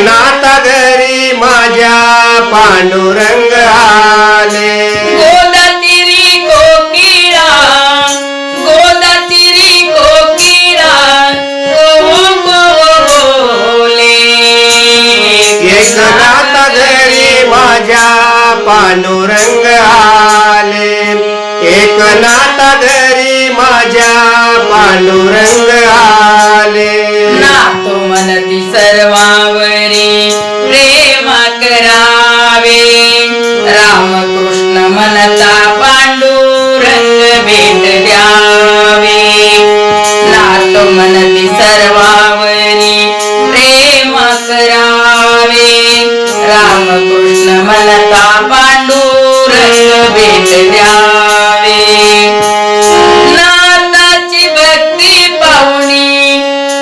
एकनाथ घरी माझ्या पांडुरंग आले. गोदातीरी कोकिळा, गोदातीरी कोकिळा बोले. एकनाथ घरी माझ्या पांडुरंग आले. एकनाथ घरी माझ्या पांडुरंग आले. नातो मनती सर्वावरी प्रेम करावे. रामकृष्ण मनता पांडुरंग भेट द्यावे. नातो मनती सर्वावरी प्रेम करावे. रामकृष्ण मनता पांडुरंग भेट द्यावे. नाथाची भक्ती पाहुणी,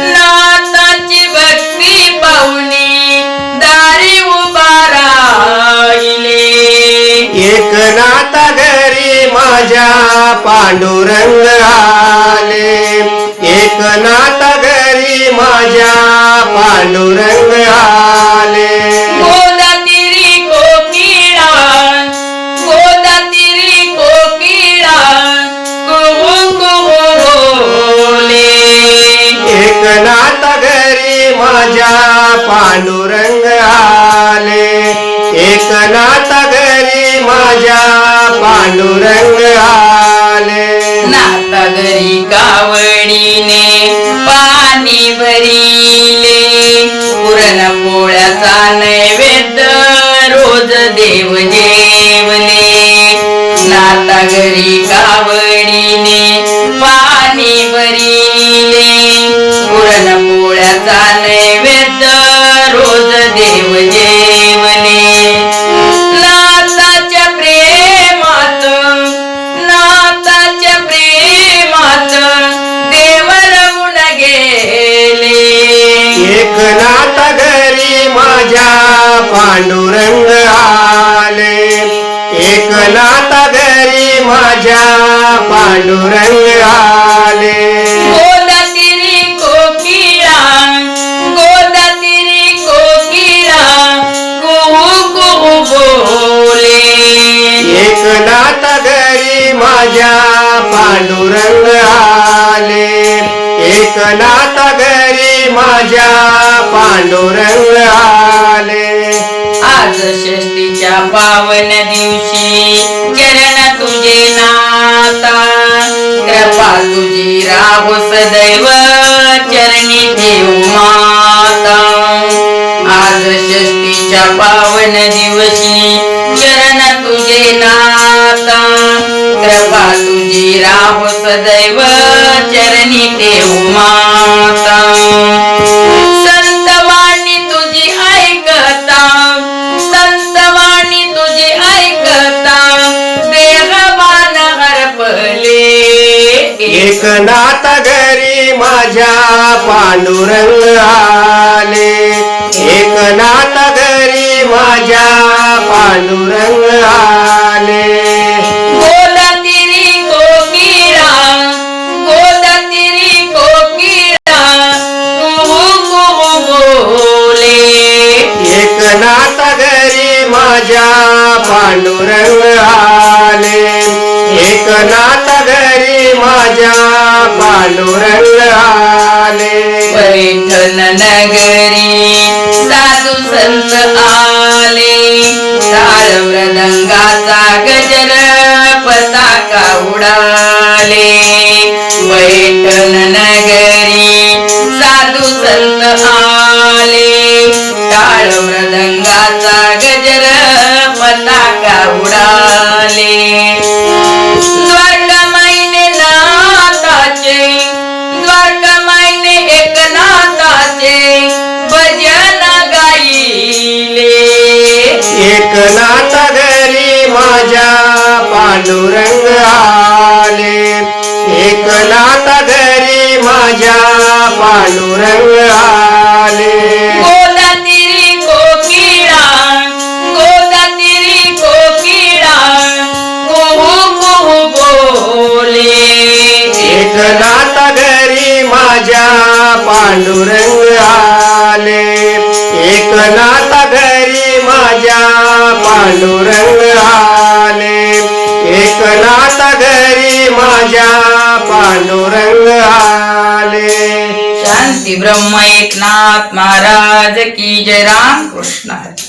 नाथाची भक्ती पाहुणी दारी उभा राहिले. एकनाथ घरी माझ्या पांडुरंग आले. एकनाथ घरी माझ्या पांडुरंग आले. गोदातीरी कोकिळा, गोदातीरी कोकिळा कुहू कुहू बोले. एकनाथ घरी माझ्या पांडुरंग आले. एकनाथ घरी माझ्या पांडुरंग आले. नाथा घरी कावडीने पाणी भरिले. पुरणपोळ्याचा नैवेद्य रोज देव जेवले. नाथा घरी कावडीने पाणी भरिले. पुरणपोळ्याचा नैवेद्य रोज देव जेवले. नाथाच्या प्रेमात, नाथाच्या प्रेमात देव रमून गेले. एकनाथ घरी माझ्या पांडुरंग आले. एकनाथ घरी माझ्या पांडुरंग आले. गोदातीरी कोकिळा, गोदातीरी कोकिळा कुहू कुहू बोले. एकनाथ घरी माझ्या पांडुरंग आले. एकनाथ घरी माझ्या पांडुरंग आले. आज षष्टीच्या पावन दिवशी चरण तुझे नाता. कृपा तुझी राहो सदैव चरणी ठेवू माता. आज षष्टीच्या पावन दिवशी चरण तुझे नाता. कृपा तुझी राहो सदैव चरणी ठेवू माता. संतवाणी तुझी ऐकता, संतवाणी तुझी ऐकता देहवान हरपले. एकनाथ घरी माझ्या पांडुरंग आले. एकनाथ घरी माझ्या पांडुरंग आले. गोदातीरी कोकिळा, गोदातीरी कोकिळा कुहू कुहू बोले. एकनाथ घरी माझ्या पांडुरंग आले. एकनाथ घरी माझ्या पांडुरंग आले. पैठण नगरी साधू संत आले. टाळ मृदंगाचा गजर पताका उडाले. पैठण नगरी साधू संत आले. टाळ मृदंगाचा गजर पताका उडाले. द्वारका महिने नाथाचे, द्वारका महिने एकनाथाचे भजन गाईले. एकनाथ घरी माझ्या पांडुरंग आले. एकनाथ घरी माझ्या पांडुरंग आले. गोदातीरी कोकिळा, गोदातीरी कोकिळा कुहू कुहू बोले. एकनाथ घरी माझ्या पांडुरंग आले. एक एकनाथ घरी माझ्या पांडुरंग आले एकनाथ घरी माझ्या पांडुरंग आले शांती ब्रह्म एकनाथ महाराज की जय. राम कृष्ण हरी.